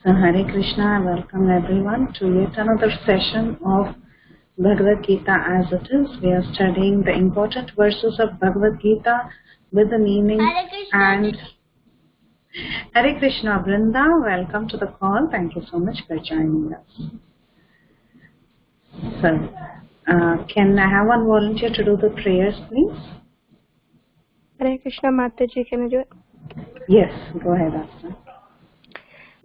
So Hare Krishna, welcome everyone to yet another session of Bhagavad Gita as it is. We are studying the important verses of Bhagavad Gita with the meaning and Hare Krishna Vrinda, welcome to the call. Thank you so much for joining us. So, can I have one volunteer to do the prayers, please? Hare Krishna Mataji, can I do it? Yes, go ahead, Asta.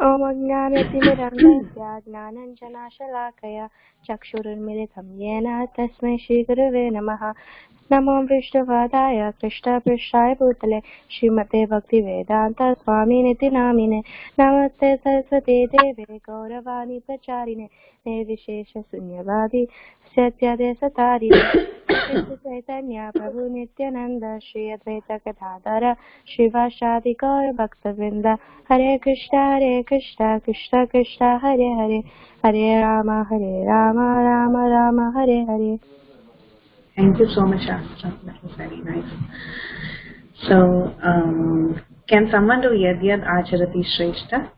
Om Ajnanatimirandasya Gnananjanashalakaya Chakshurunmilitam Yena Tasmai Shri Gurave Namaha Namo Vishnuvadaya Krishna Prishthaya Bhutale Srimate Bhaktivedanta Swaminiti Namine Namaste Saraswati Deve Gauravani Pracharine Nirvishesha Sunyavadi Satyade Satarine Chaitanya Prabhu Nityananda Shri Advaita Gadadhara Shivashadi Gaur Bhaktavrinda Hare Krishna Krishna Krishna Hare Hare Hare Rama Rama Rama Hare Hare. Thank you so much, Asta. That was very nice. So, can someone do Yad Yad Acharati Shrestha?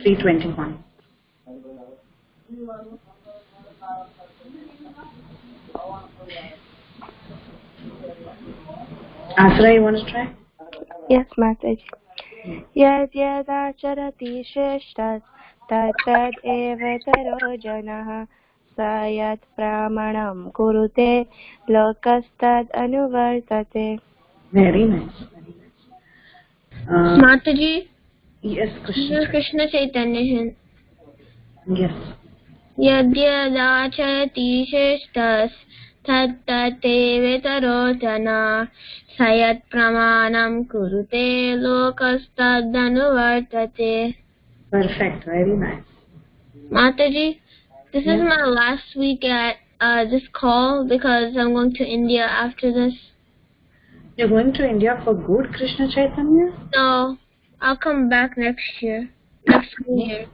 321. Asra, you want to try? Yes, Mataji. Yad Yad Acharati Shreshtas Tad Tad Eva Taro Janah Sayat Pramanam Kurute Lokastad Anuvartate. Very nice, very nice. Mataji, Yes, Krishna Chaitanya. Yes. Yadyadacharati sheshtas tattate vetaro jana sayat pramanam kurute lokastadanuvartate. Perfect, very nice. Mataji, this is my last week at this call because I'm going to India after this. You're going to India for good, Krishna Chaitanya? No, I'll come back next year. Next school year.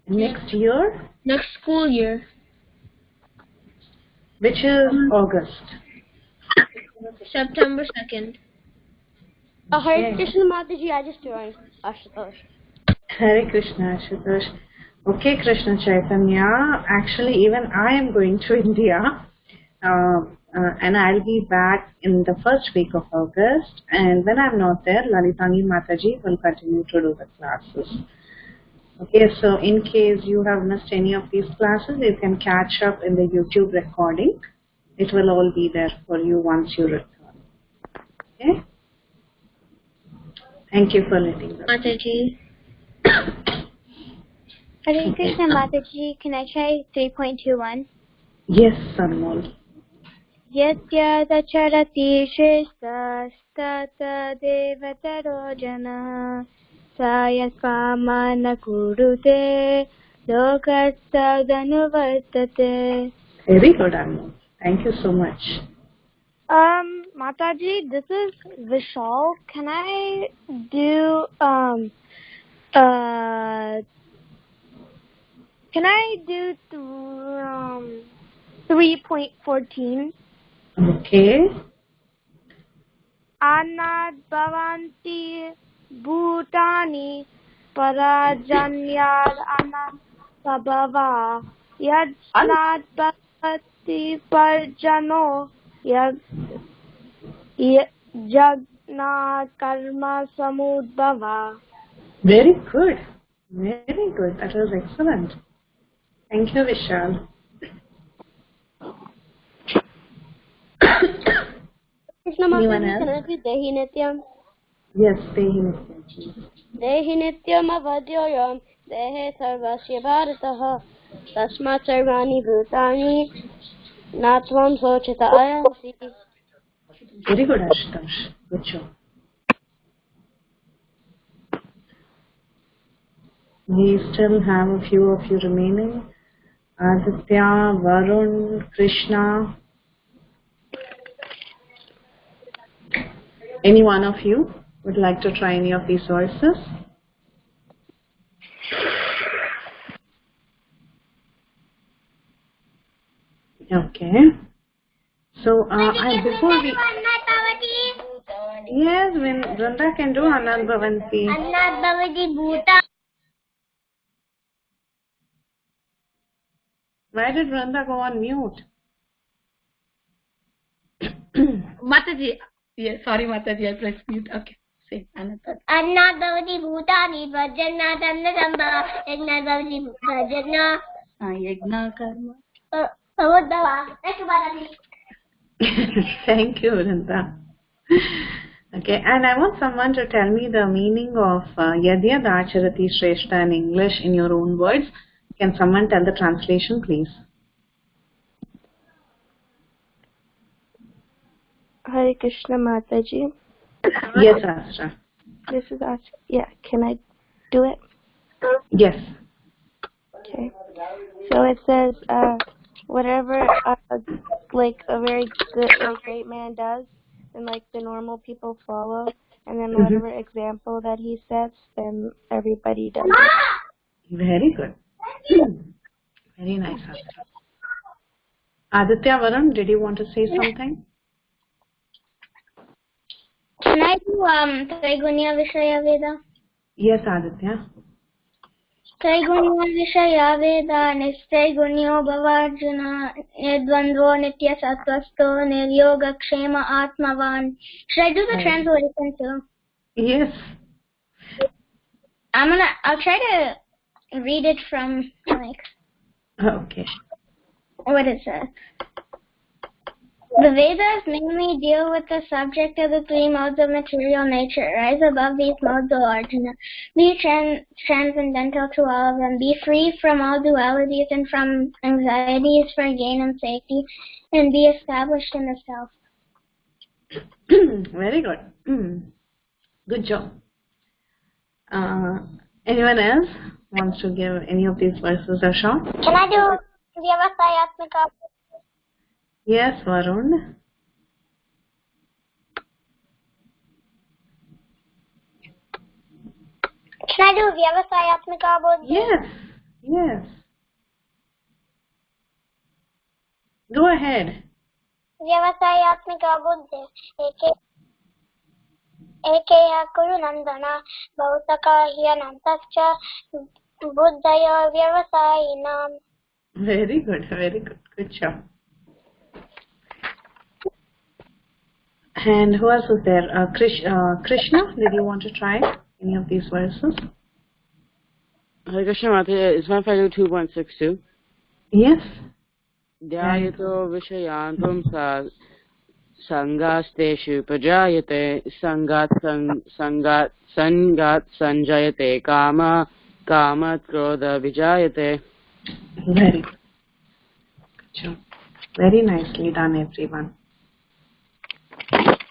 Next year? Next school year. Which is August. September 2nd. Hare Krishna Mataji, I just joined Ashutosh. Hare Krishna, Ashutosh. Okay, Krishna Chaitanya. Actually, even I am going to India. And I'll be back in the first week of August. And when I'm not there, Lalitangi Mataji will continue to do the classes. Okay, so in case you have missed any of these classes, you can catch up in the YouTube recording. It will all be there for you once you return. Okay? Thank you for letting us. Mataji. Hare Krishna Mataji, can I try 3.21? Yes, Sanmol. Yadyadacharati shrestastata devataro jana sayasvamana kurute lokastadanuvartate. Very good, Anmol. Thank you so much. Mataji, this is Vishal. Can I do 3.14? Okay. Anad bhavanti bhutani parajanyad anad sabhava yad anad bhavati parjano yad jagna karma samudbhava. Very good. Very good. That was excellent. Thank you, Vishal. Anyone else? Dehi Nityam. Yes, Dehi Nityam. Dehi Nityam avadyoyam Dehe sarvasya bharataha Tasmat sarvani bhutani Natvam sochita ayansi. Very good, Ashutosh. Good job. We still have a few of you remaining. Aditya, Varun, Krishna. Any one of you would like to try any of these verses? Okay. So, before we... Yes, when Vrunda can do Anad Bhavanti. Annat Bhavati Bhuta. Why did Vrunda go on mute? Mataji. Yeah, sorry, Mataji, I pressed mute. Okay, say Anata. Annat Bhavati Bhutani Vajana Tanna Samba. Annat Bhavati Vajana. Yagna karma. Samudava. Thank you, Mataji. Thank you, Vrunda. Okay, and I want someone to tell me the meaning of Yadyad Acharati Shrestha in English in your own words. Can someone tell the translation, please? Hare Krishna Mataji. Yes, Astra. This is Astra. Yeah, can I do it? Yes. Okay. So it says, whatever like a very good or great man does, then like the normal people follow, and then whatever example that he sets, then everybody does it. Very good. Very nice, Astra. Aditya Varun, did you want to say something? Can I do Trigunya Vishaya Veda? Yes, Aditya. Trigunya Vishaya Veda Nistraigunyo Bhavarjuna Nidvandvo Nitya Sattvasto Niryoga Kshema Atmavan. Should I do the translation too? Yes. I'll try to read it from Okay. what it says. The Vedas mainly deal with the subject of the three modes of material nature. Rise above these modes, O Arjuna. Be transcendental to all of them. Be free from all dualities and from anxieties for gain and safety, and be established in the self. Very good. Good job. Anyone else wants to give any of these verses a shot? Can I do Vyavasayatmika? Yes, Varun. Can I do Vyavasayatmika Buddhi? Yes. Yes. Go ahead. Vyavasayatmika Buddhi. Ekeya Kuru Nandana Bhautaka Hyanantascha Buddhaya Vyavasayinam. Very good. Very good. Good job. And who else was there? Krishna, did you want to try any of these verses? Hare Krishna Mataji, is my if I do 2.62? Yes. Dhyayato Vishayantum Sangasteshu Pajayate Sangat Sanjayate Kama Krodha Vijayate. Very good. Good job. Very nicely done, everyone.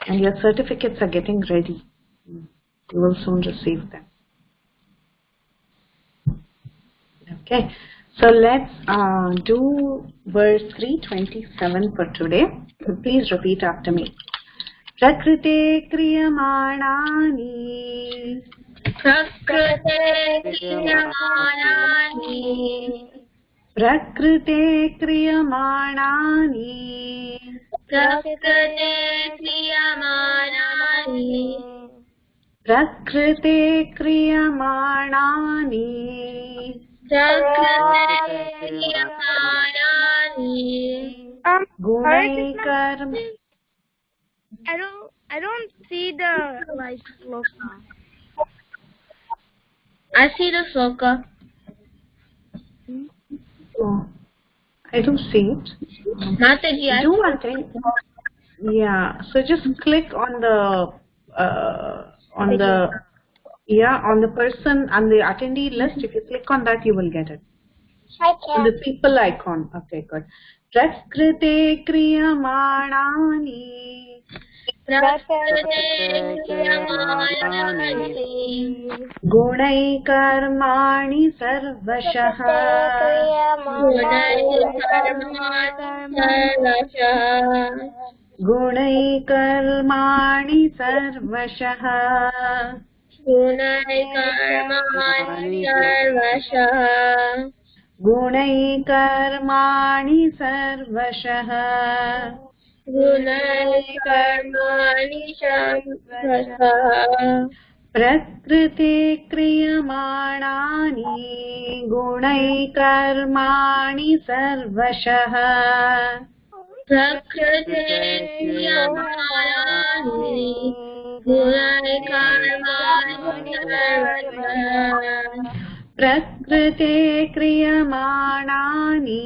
And your certificates are getting ready. You will soon receive them. Okay. So let's do verse 327 for today. Please repeat after me. Prakrite kriyamanani. Prakrite kriyamanani. Prakrite kriyamanani. Prakrite kriyamanani. Prakrite kriyamanani. Prakrite kriyamanani. Gunai karma. I don't see the sloka. I see the sloka. Oh, I don't see it. Mataji, I Do one thing. Yeah. So just click on the person on the attendee list. If you click on that, you will get it. On the people icon. Okay, good. Prakrite kriyamanani. Prakrite kriyamanani. Gunai karmani sarvashah. Gunai karmani sarvashah. Gunai karmani sarvashah. Gunai karmani sarvashah. गुणैः कर्माणि सर्वशः प्रकृते क्रियमाणानि गुणैः कर्माणि सर्वशः प्रकृते क्रियमाणानि गुणैः कर्माणि सर्वशः प्रकृते क्रियमाणानि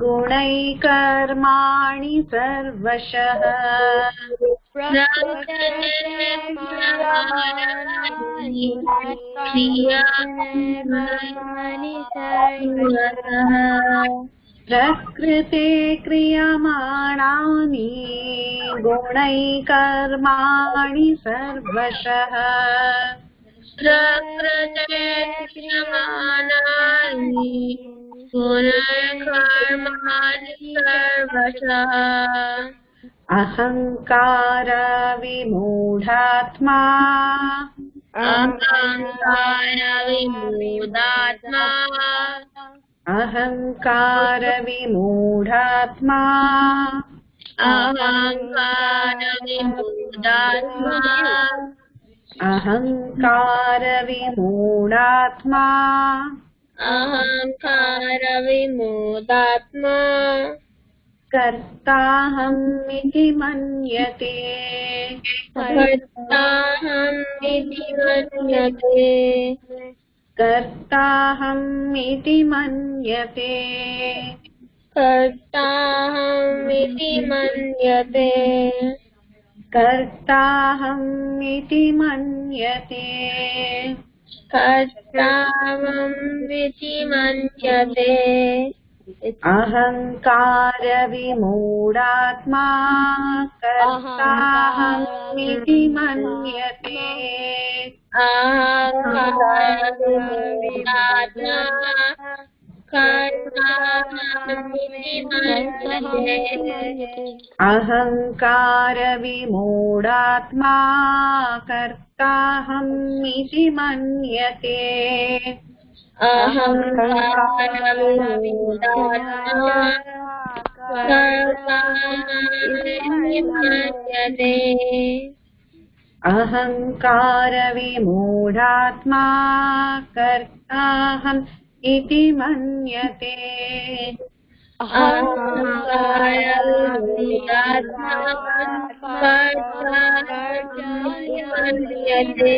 गुणैः कर्माणि सर्वशः प्रकृते क्रियमाणानि गुणैः कर्माणि सर्वशः प्रकृते क्रियमाणानि गुणैः कर्माणि सर्वशः अहंकार विमूढात्मा अहंकार विमूढात्मा अहंकार विमूढात्मा अहंकार विमूढात्मा अहंकार विमूढात्मा अहंकार विमूढात्मा कर्ताहमिति मन्यते कर्ताहमिति मन्यते कर्ताहमिति मन्यते कर्ताहमिति मन्यते कर्ताहमिति मन्यते कर्ताहमिति मन्यते अहंकार विमूढात्मा कर्ताहमिति मन्यते अहंकार विमूढात्मा कर्ताहमिति मन्यते अहंकार विमूढात्मा कर्ताहमिति मन्यते अहंकार विमूढात्मा कर्ताहमिति मन्यते अहंकार विमूढात्मा कर्ताहम् इति मन्यते अहंकार विमूढात्मा कर्ताहमिति मन्यते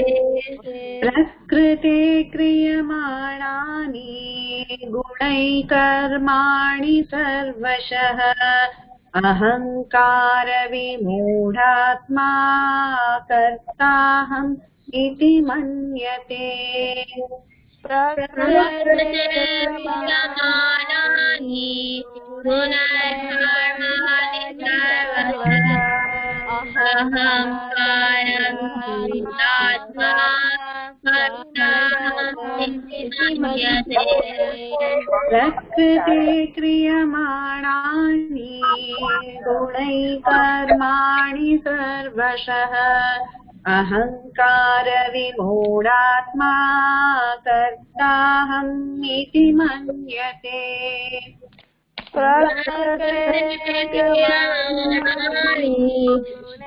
प्रकृते क्रियमाणानि गुणैः कर्माणि सर्वशः अहंकार विमूढात्मा कर्ताहम् इति मन्यते प्रकृते क्रियमाणानि गुणैः कर्माणि सर्वशः अहंकार विमूढात्मा कर्ताहमिति मन्यते प्रकृते क्रियमाणानि गुणैः कर्माणि सर्वशः अहंकार विमूढात्मा कर्ताहम् इति मन्यते प्रकृते क्रियमाणानि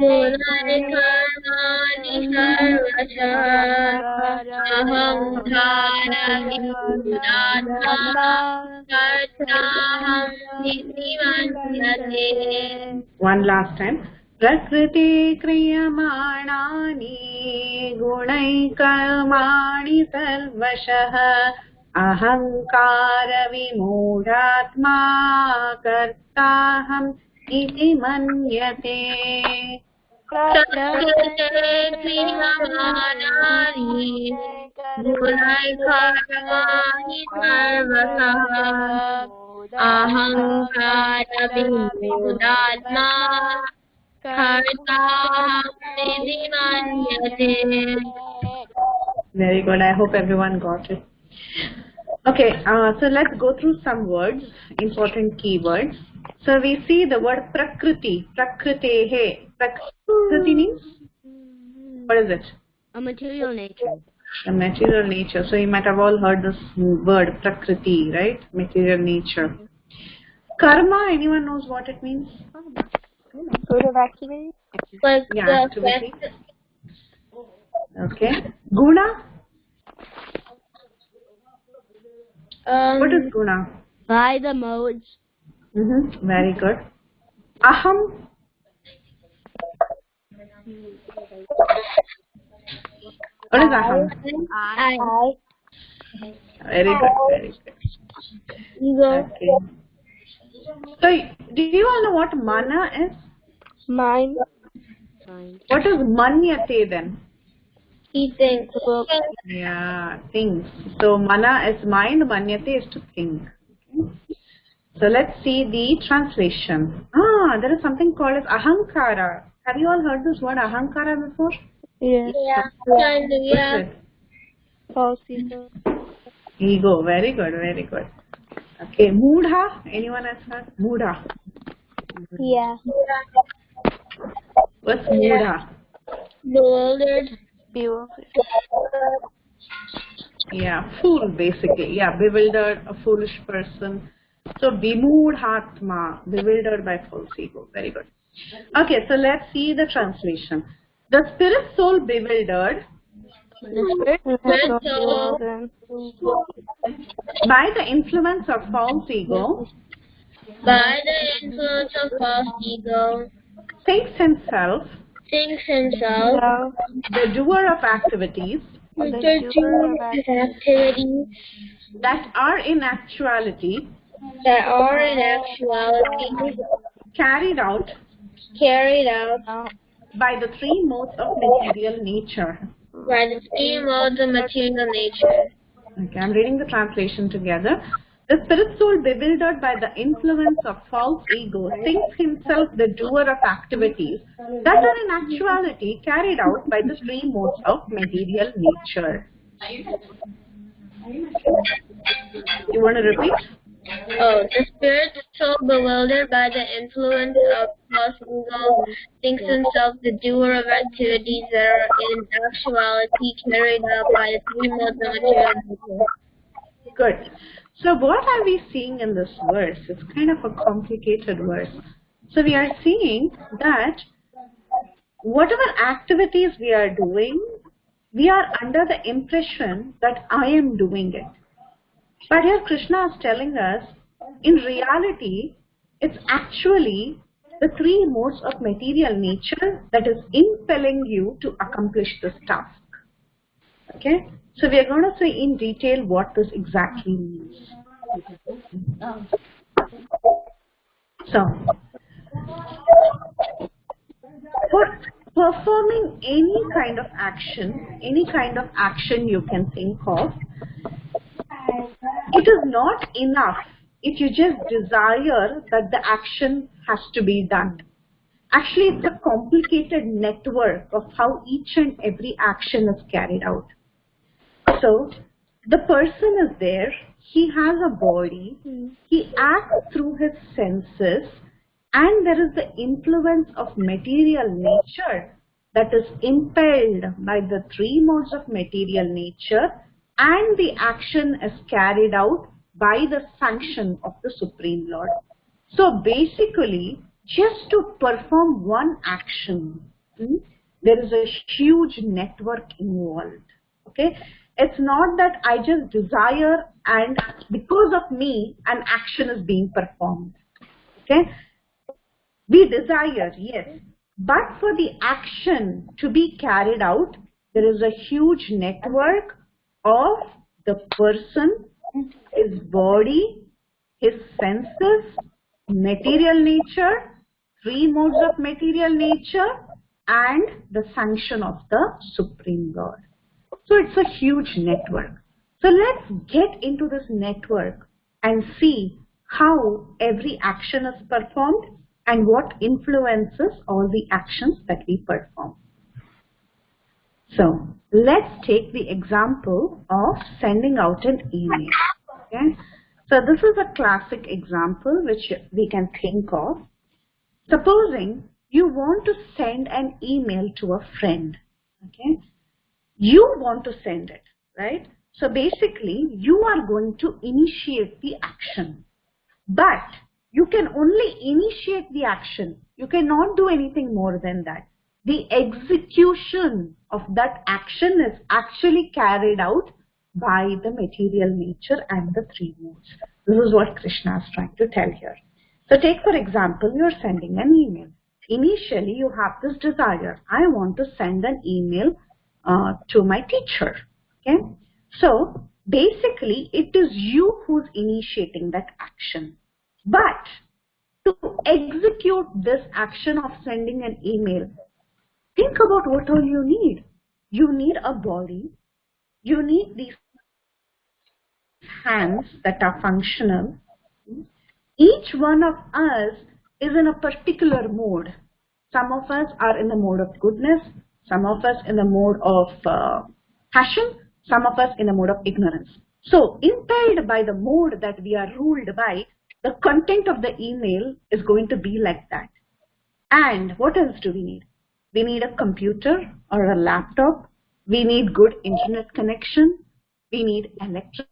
गुणैः कर्माणि सर्वशः अहंकार विमूढात्मा कर्ताहमिति मन्यते One last time. प्रकृते क्रियमाणानि गुणैः कर्माणि सर्वशः अहंकार विमूढात्मा कर्ताहम् इति मन्यते प्रकृते क्रियमाणानि गुणैः कर्माणि सर्वशः अहंकार विमूढात्मा कर्ताहमिति मन्यते Very good. I hope everyone got it. Okay, so let's go through some words, important keywords. So we see the word prakriti. Prakrutehe. Prakriti means? What is it? A material nature. The material nature. So you might have all heard this word prakriti, right? Material nature. Karma, anyone knows what it means? Sort of activity? Like Yeah, the activity. effect. Okay. Guna? What is guna? By the modes. Very good. Aham? What is aham? I. Very good, very good. Ego. Okay. So, do you all know what mana is? Mind. What is manyate then? He thinks. Yeah, things. So, mana is mind, manyate is to think. Okay. So, let's see the translation. There is something called as ahankara. Have you all heard this word ahankara before? Yes. Yeah. Kind of, What yeah. is it? False ego. Ego. Very good, very good. Okay, moodha. Anyone has heard? Moodha. Yeah. What's moodha? Bewildered. Bewildered. Yeah, fool basically. Yeah, bewildered, a foolish person. So bimudhatma, bewildered by false ego. Very good. Okay, so let's see the translation. The spirit soul bewildered Bewildered. by the influence of false ego By the influence of false ego, thinks himself thinks himself So, the doer of activities the doer of activities that are in actuality that are in actuality carried out carried out by the three modes of material nature. by the three modes of material nature. Okay, I'm reading the translation together. The spirit soul, bewildered by the influence of false ego, thinks himself the doer of activities that are in actuality carried out by the three modes of material nature. You want to repeat? Oh, the spirit soul bewildered by the influence of false ego thinks himself the doer of activities that are in actuality carried out by the three modes of material nature. Good. So what are we seeing in this verse? It's kind of a complicated verse. So we are seeing that whatever activities we are doing, we are under the impression that I am doing it. But here Krishna is telling us, in reality, it's actually the three modes of material nature that is impelling you to accomplish this task. Okay? So we are going to see in detail what this exactly means. So, for performing any kind of action you can think of, it is not enough if you just desire that the action has to be done. Actually, it's a complicated network of how each and every action is carried out. So, the person is there, he has a body, he acts through his senses, and there is the influence of material nature that is impelled by the three modes of material nature, and the action is carried out by the sanction of the Supreme Lord. So basically, just to perform one action, there is a huge network involved. Okay, it's not that I just desire and because of me an action is being performed. Okay, we desire, yes, but for the action to be carried out, there is a huge network of the person, his body, his senses, material nature, three modes of material nature, and the sanction of the Supreme Lord. So it's a huge network. So let's get into this network and see how every action is performed and what influences all the actions that we perform. So let's take the example of sending out an email. Okay? So this is a classic example which we can think of. Supposing you want to send an email to a friend. Okay? You want to send it, right? So basically, you are going to initiate the action. But you can only initiate the action. You cannot do anything more than that. The execution of that action is actually carried out by the material nature and the three modes. This is what Krishna is trying to tell here. So take for example, you're sending an email. Initially, you have this desire. I want to send an email to my teacher. Okay. So basically, it is you who's initiating that action. But to execute this action of sending an email, think about what all you need. You need a body. You need these hands that are functional. Each one of us is in a particular mode. Some of us are in the mode of goodness, some of us in the mode of passion, some of us in the mode of ignorance. So, impelled by the mode that we are ruled by, the content of the email is going to be like that. And what else do we need? We need a computer or a laptop. We need good internet connection. We need electricity.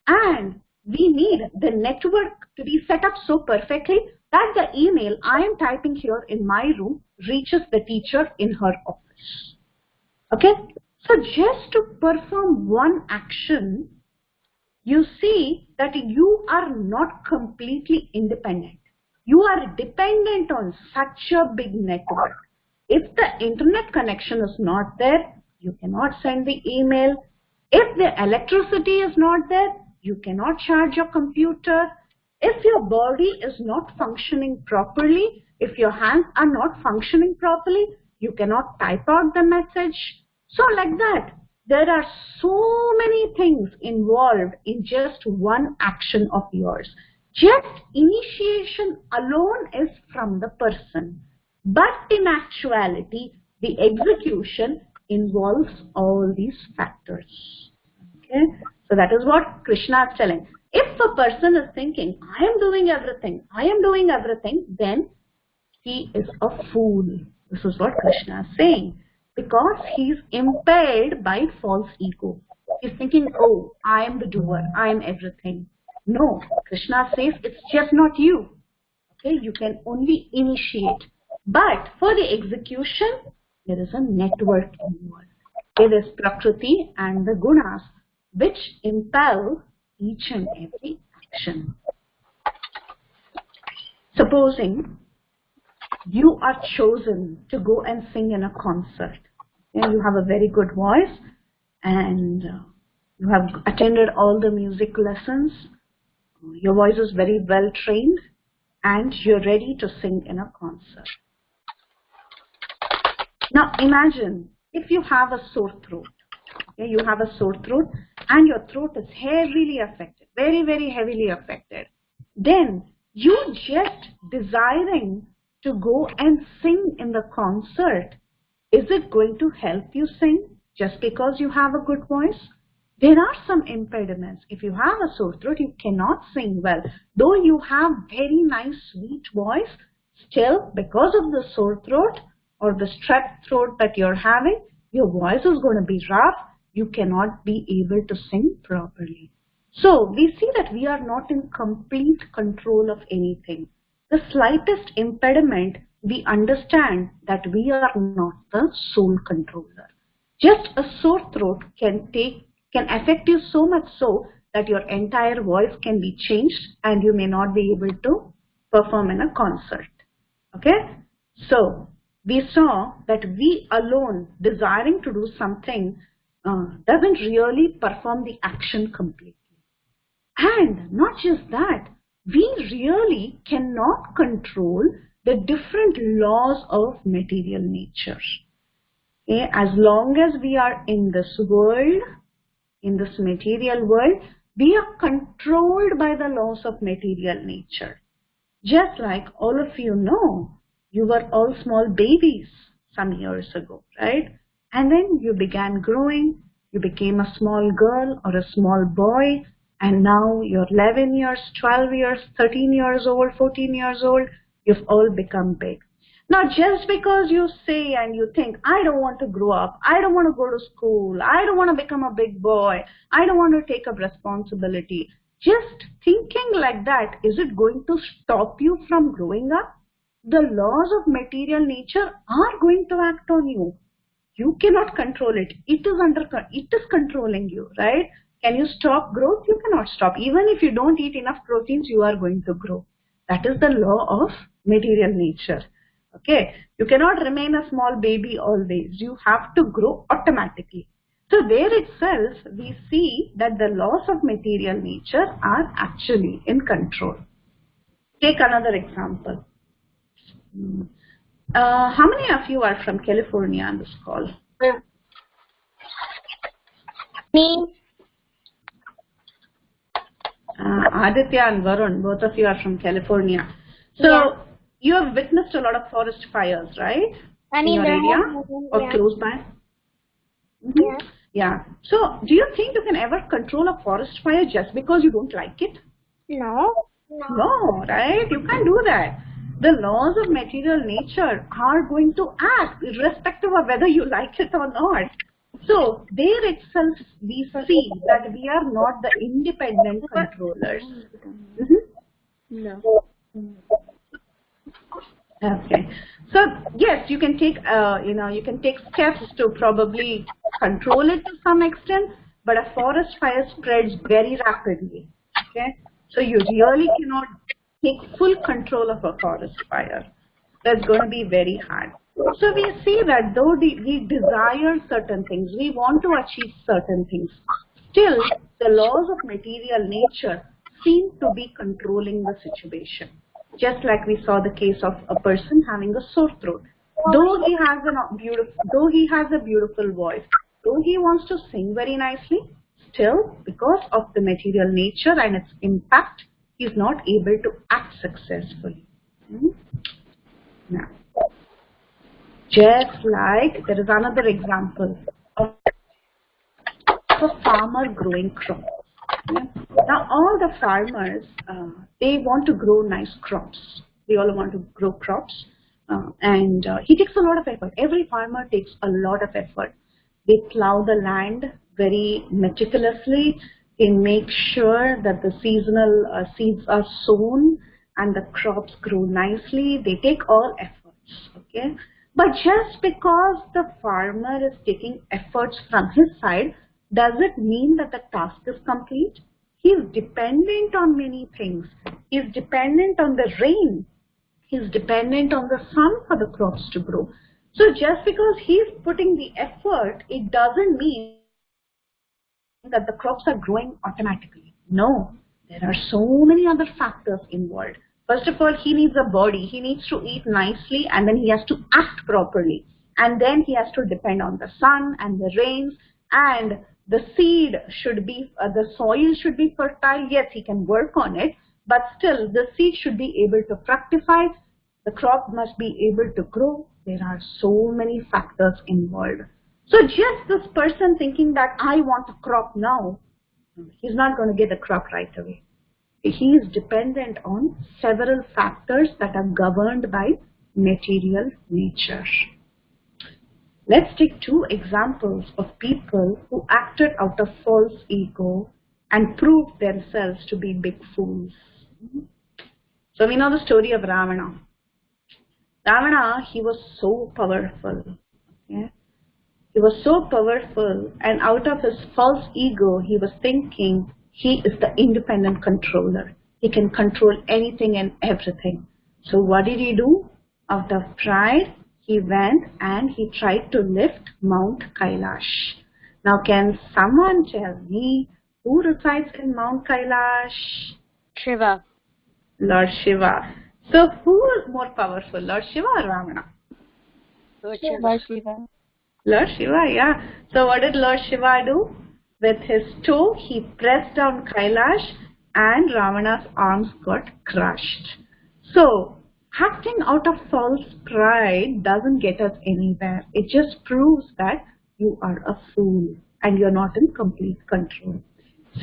And we need the network to be set up so perfectly that the email I am typing here in my room reaches the teacher in her office. Okay? So just to perform one action, you see that you are not completely independent. You are dependent on such a big network. If the internet connection is not there, you cannot send the email. If the electricity is not there, you cannot charge your computer. If your body is not functioning properly, if your hands are not functioning properly, you cannot type out the message. So like that, there are so many things involved in just one action of yours. Just initiation alone is from the person. But in actuality, the execution involves all these factors. Okay? So that is what Krishna is telling. If a person is thinking, I am doing everything, then he is a fool. This is what Krishna is saying. Because he is impelled by false ego. He is thinking, oh, I am the doer, I am everything. No, Krishna says it's just not you. Okay, you can only initiate. But for the execution, there is a network involved. There is Prakriti and the Gunas, which impel each and every action. Supposing you are chosen to go and sing in a concert. Okay, you have a very good voice and you have attended all the music lessons. Your voice is very well trained and you're ready to sing in a concert. Now imagine if you have a sore throat. Okay, you have a sore throat and your throat is heavily affected, very, very heavily affected. Then you just desiring to go and sing in the concert, is it going to help you sing just because you have a good voice? There are some impediments. If you have a sore throat, you cannot sing well. Though you have very nice, sweet voice, still because of the sore throat or the strep throat that you're having, your voice is going to be rough. You cannot be able to sing properly. So we see that we are not in complete control of anything. The slightest impediment, we understand that we are not the sole controller. Just a sore throat can affect you so much so that your entire voice can be changed and you may not be able to perform in a concert. Okay? So we saw that we alone desiring to do something doesn't really perform the action completely. And not just that, we really cannot control the different laws of material nature. Okay? As long as we are in this world, in this material world, we are controlled by the laws of material nature. Just like all of you know, you were all small babies some years ago, right? And then you began growing, you became a small girl or a small boy, and now you're 11 years, 12 years, 13 years old, 14 years old, you've all become big. Now, just because you say and you think, I don't want to grow up, I don't want to go to school, I don't want to become a big boy, I don't want to take up responsibility, Just thinking like that, is it going to stop you from growing up? The laws of material nature are going to act on you. You cannot control it. It is controlling you, right? Can you stop growth? You cannot stop. Even if you don't eat enough proteins, you are going to grow. That is the law of material nature. Okay, you cannot remain a small baby always. You have to grow automatically. So there itself, we see that the laws of material nature are actually in control. Take another example. How many of you are from California on this call? Me. Aditya and Varun, both of you are from California. So Yeah. you have witnessed a lot of forest fires, right? I mean, in your there area have been, or yeah. close by? Yeah. Yeah. So do you think you can ever control a forest fire just because you don't like it? No. No, right? You can't do that. The laws of material nature are going to act irrespective of whether you like it or not. So there itself we see that we are not the independent controllers. No. Okay. So yes, you can take you can take steps to probably control it to some extent, but a forest fire spreads very rapidly. Okay. So you really cannot take full control of a forest fire. That's going to be very hard. So we see that though we desire certain things, we want to achieve certain things, still the laws of material nature seem to be controlling the situation. Just like we saw the case of a person having a sore throat. Though he has a beautiful voice, though he wants to sing very nicely, still because of the material nature and its impact, he is not able to act successfully. Now, just like there is another example of a farmer growing crops. Now, all the farmers, they want to grow nice crops. They all want to grow crops. And he takes a lot of effort. Every farmer takes a lot of effort. They plow the land very meticulously. They make sure that the seasonal seeds are sown and the crops grow nicely. They take all efforts, okay? But just because the farmer is taking efforts from his side, does it mean that the task is complete? He is dependent on many things. He is dependent on the rain. He is dependent on the sun for the crops to grow. So just because he is putting the effort, it doesn't mean that the crops are growing automatically. No, there are so many other factors involved. First of all, he needs a body. He needs to eat nicely, and then he has to act properly. And then he has to depend on the sun and the rains, and the seed should be, the soil should be fertile. Yes, he can work on it, but still the seed should be able to fructify. The crop must be able to grow. There are so many factors involved. So just this person thinking that I want a crop now, he's not going to get the crop right away. He is dependent on several factors that are governed by material nature. Let's take two examples of people who acted out of false ego and proved themselves to be big fools. So we know the story of Ravana. Ravana, he was so powerful. Okay? He was so powerful, and out of his false ego, he was thinking he is the independent controller. He can control anything and everything. So what did he do? Out of pride, he went and he tried to lift Mount Kailash. Now, can someone tell me who resides in Mount Kailash? Shiva. Lord Shiva. So who is more powerful, Lord Shiva or Ravana? Lord Lord Shiva. Lord Shiva, yeah. So what did Lord Shiva do? With his toe, he pressed down Kailash and Ravana's arms got crushed. So, acting out of false pride doesn't get us anywhere. It just proves that you are a fool and you're not in complete control.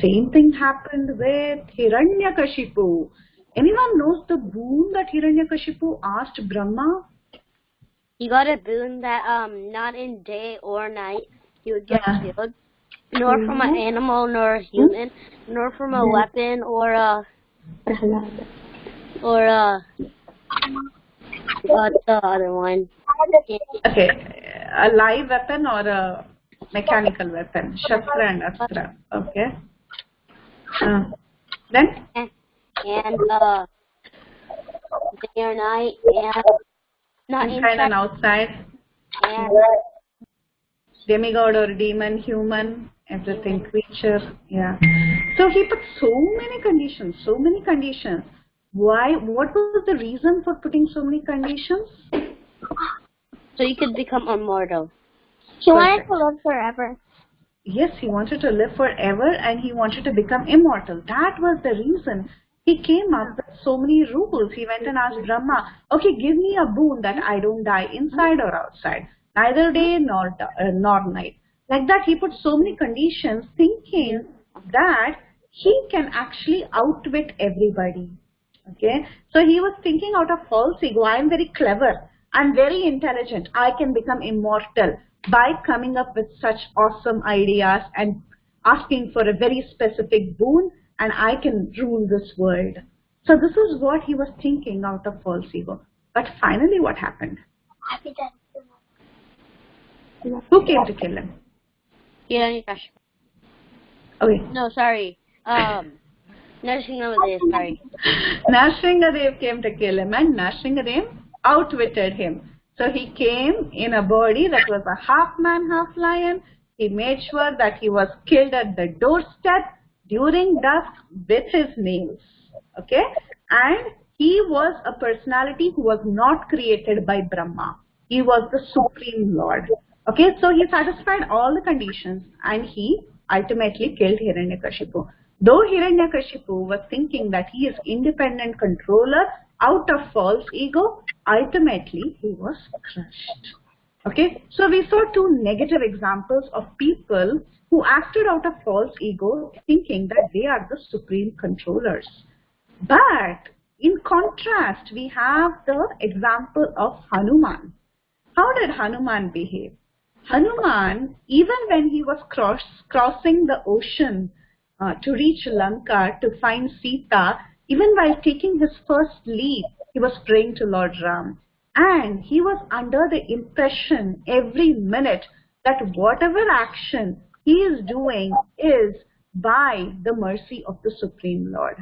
Same thing happened with Hiranyakashipu. Anyone knows the boon that Hiranyakashipu asked Brahma? He got a boon that not in day or night he would get healed. nor from an animal, nor a human, nor from a weapon or what's the other one? Okay, a live weapon or a mechanical weapon, shastra and astra. Okay. Then? And day or night, and not inside and outside. And Demigod or demon, human, everything, creature. Yeah. So he put so many conditions, so many conditions. Why? What was the reason for putting so many conditions? so you could become immortal. He wanted to live forever. Yes, he wanted to live forever and he wanted to become immortal. That was the reason. He came up with so many rules. He went and asked Brahma, okay, give me a boon that I don't die inside or outside, neither day nor night. Like that, he put so many conditions thinking that he can actually outwit everybody. Okay, so he was thinking out of false ego, I am very clever, I am very intelligent, I can become immortal by coming up with such awesome ideas and asking for a very specific boon, and I can rule this world. So this is what he was thinking out of false ego. But finally what happened? Who came to kill him? Okay. No, sorry. Narsingadev, sorry. Narsingadev came to kill him, and Narsingadev outwitted him. So he came in a body that was a half man, half lion. He made sure that he was killed at the doorstep during dusk with his nails. Okay? And he was a personality who was not created by Brahma. He was the Supreme Lord. Okay? So he satisfied all the conditions and he ultimately killed Hiranyakashipu. Though Hiranyakashipu was thinking that he is independent controller out of false ego, ultimately he was crushed. Okay, so we saw two negative examples of people who acted out of false ego thinking that they are the supreme controllers. But in contrast, we have the example of Hanuman. How did Hanuman behave? Hanuman, even when he was crossing the ocean to reach Lanka to find Sita, even while taking his first leap, he was praying to Lord Ram. And he was under the impression every minute that whatever action he is doing is by the mercy of the Supreme Lord.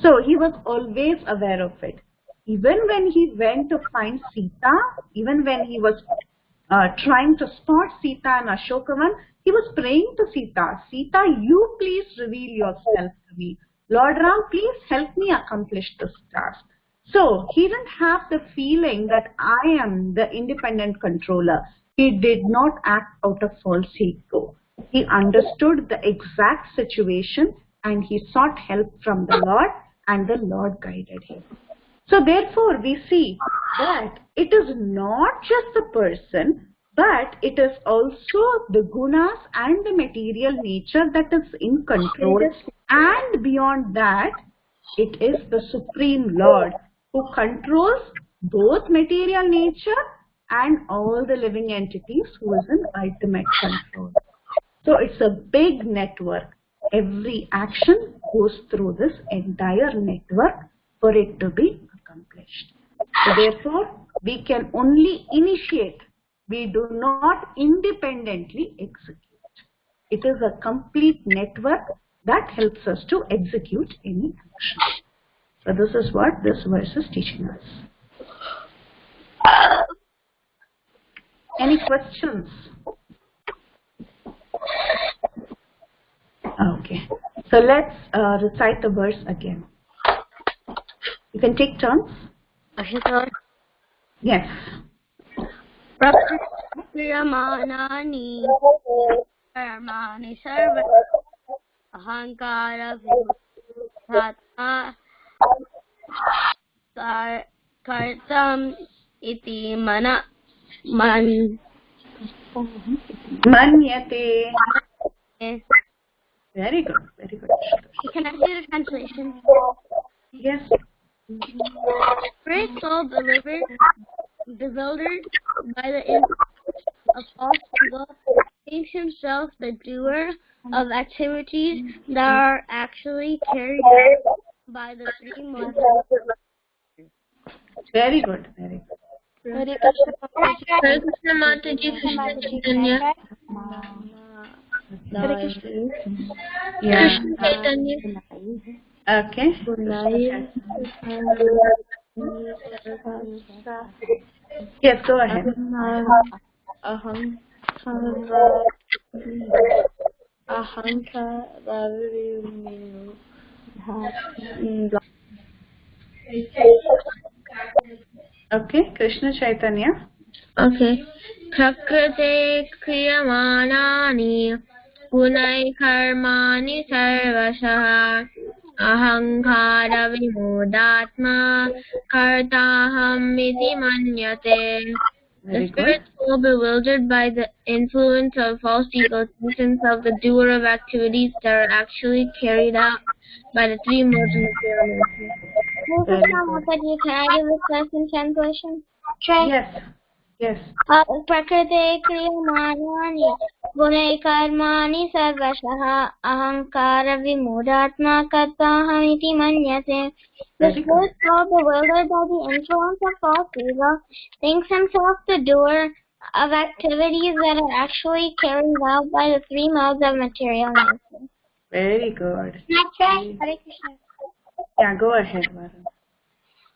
So he was always aware of it. Even when he went to find Sita, even when he was trying to spot Sita and Ashokavan, he was praying to Sita, Sita, you please reveal yourself to me. Lord Ram, please help me accomplish this task. So he didn't have the feeling that I am the independent controller. He did not act out of false ego. He understood the exact situation and he sought help from the Lord and the Lord guided him. So therefore we see that it is not just the person, but it is also the gunas and the material nature that is in control. And beyond that, it is the Supreme Lord who controls both material nature and all the living entities, who is in ultimate control. So it's a big network. Every action goes through this entire network for it to be accomplished. So therefore, we can only initiate. We do not independently execute. It is a complete network that helps us to execute any action. So this is what this verse is teaching us. Any questions? Okay. So let's recite the verse again. You can take turns. Yes. Prakryamanani Karmani Sarva Ahankara Vihatma Kartam Iti Manyate. Very good, very good. Can I see the translation? Yes. Great soul bewildered by the influence of false ego, thinks himself the doer of activities that are actually carried out by the three modes of Very good, very good. Hare Krishna Mataji. Hare Krishna Mataji, Krishna Mataji, can I Chaitanya. try? Hare Krishna. Yeah. Krishna Chaitanya. Okay. Yes, go ahead. Okay, Krishna Chaitanya. Okay. Prakrite kriyamanani gunai karmani sarvasah ahankara vimudatma kartaham iti manyate. The Very spirit good. so bewildered by the influence of false ego thinks himself the doer of activities that are actually carried out by the three modes of material nature. Very good. Mataji, can I give this lesson translation? Yes. Yes. Prakrite kriyamani gunai karmani sarvashah ahankara vimudatma kartahamiti manyate. The Very good. spirit, so bewildered by the influence of false ego, thinks himself the doer of activities that are actually carried out by the three modes of material nature. Very good. Hare Krishna. Yeah, go ahead, Varun.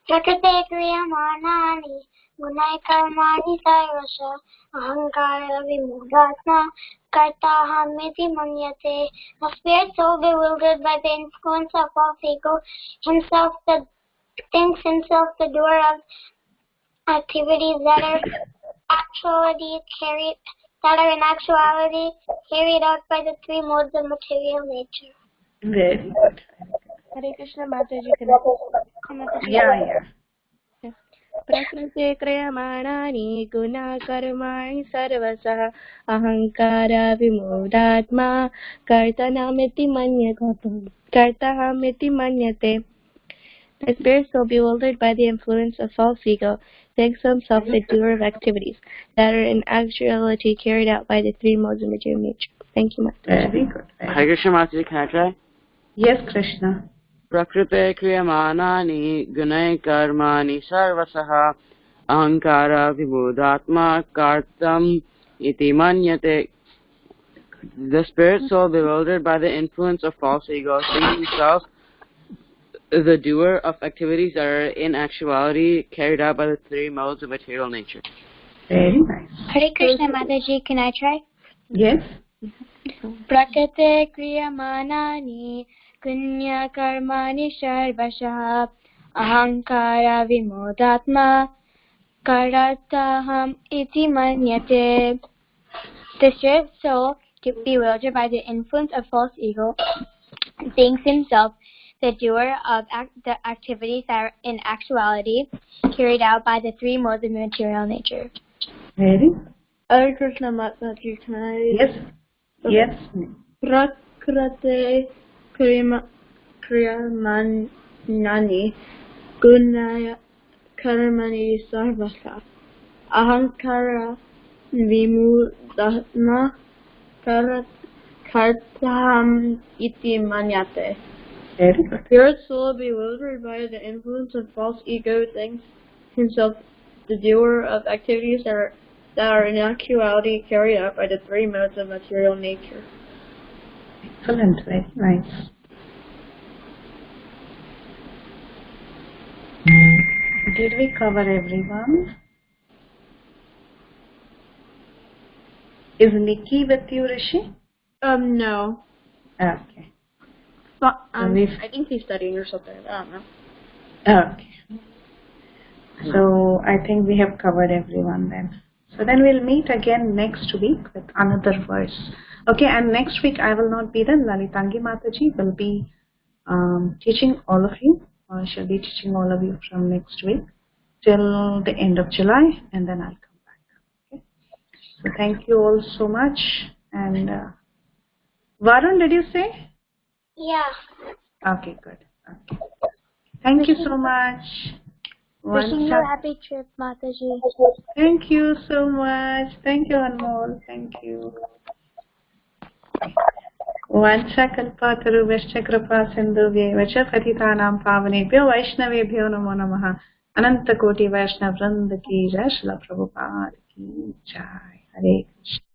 Prakrite kriyamanani gunai karmani sarvasha ahankara vimudatma kartahamiti manyate. The spirit, so bewildered by the influence of false ego, thinks himself the doer of activities that are in actuality carried out by the three modes of material nature. Very good. Hare Krishna Mataji, can I? Yeah. प्रकृते क्रियमाणानि गुणकर्माणि सर्वशः अहङ्कार विमूढात्मा कर्तनामिति मन्यते. The spirit, so bewildered by the influence of false ego, thinks himself the doer of activities that are in actuality carried out by the three modes of material nature. Thank you, Mataji. Very good. Hare Krishna Mataji, can I try? Yes, Krishna. Prakrite kriyamanaani gunai karmani sarvasaha ahankara vibhudatma kartam iti manyate. The spirit, so bewildered by the influence of false ego, thinks himself the doer of activities that are in actuality carried out by the three modes of material nature. Very nice. Hare Krishna Mataji, can I try? Yes. Prakrite kriyamanani gunya karmani sarvashah ahankara vimudatma karataham iti manyate. The spirit soul, bewildered by the influence of false ego, thinks himself the doer of the activities that are in actuality carried out by the three modes of material nature. Very. Hare Krishna Mataji, can I? Yes. Yes. Prakrate kriyamanani gunaya karmani sarvasa ahankara vimudatma kartam iti manyate. Very good. Spirit soul, bewildered by the influence of false ego, thinks himself the doer of activities that are in actuality carried out by the three modes of material nature. Excellent. Very nice. Did we cover everyone? Is Nikki with you, Rishi? No. Okay. I think he's studying or something. I don't know. Okay. So I think we have covered everyone then. So then we'll meet again next week with another verse. Okay, and next week I will not be there. Lalitangi Mataji will be teaching all of you. She'll be teaching all of you from next week till the end of July, and then I'll come back. Okay. So thank you all so much. And Varun, did you say? Yeah. Okay, good. Okay. Thank you so much. Wishing you a happy trip, Mataji. Thank you so much. Thank you, Anmol. Thank you. वाञ्छाकल्पतरुभ्यश्च कृपा सिन्धुभ्यैव च पतितानां पावनेभ्यो वैष्णवेभ्यो नमो नमः। अनंत कोटि वैष्णव वृंद की जय। श्रील प्रभुपाद की जय। हरे कृष्ण।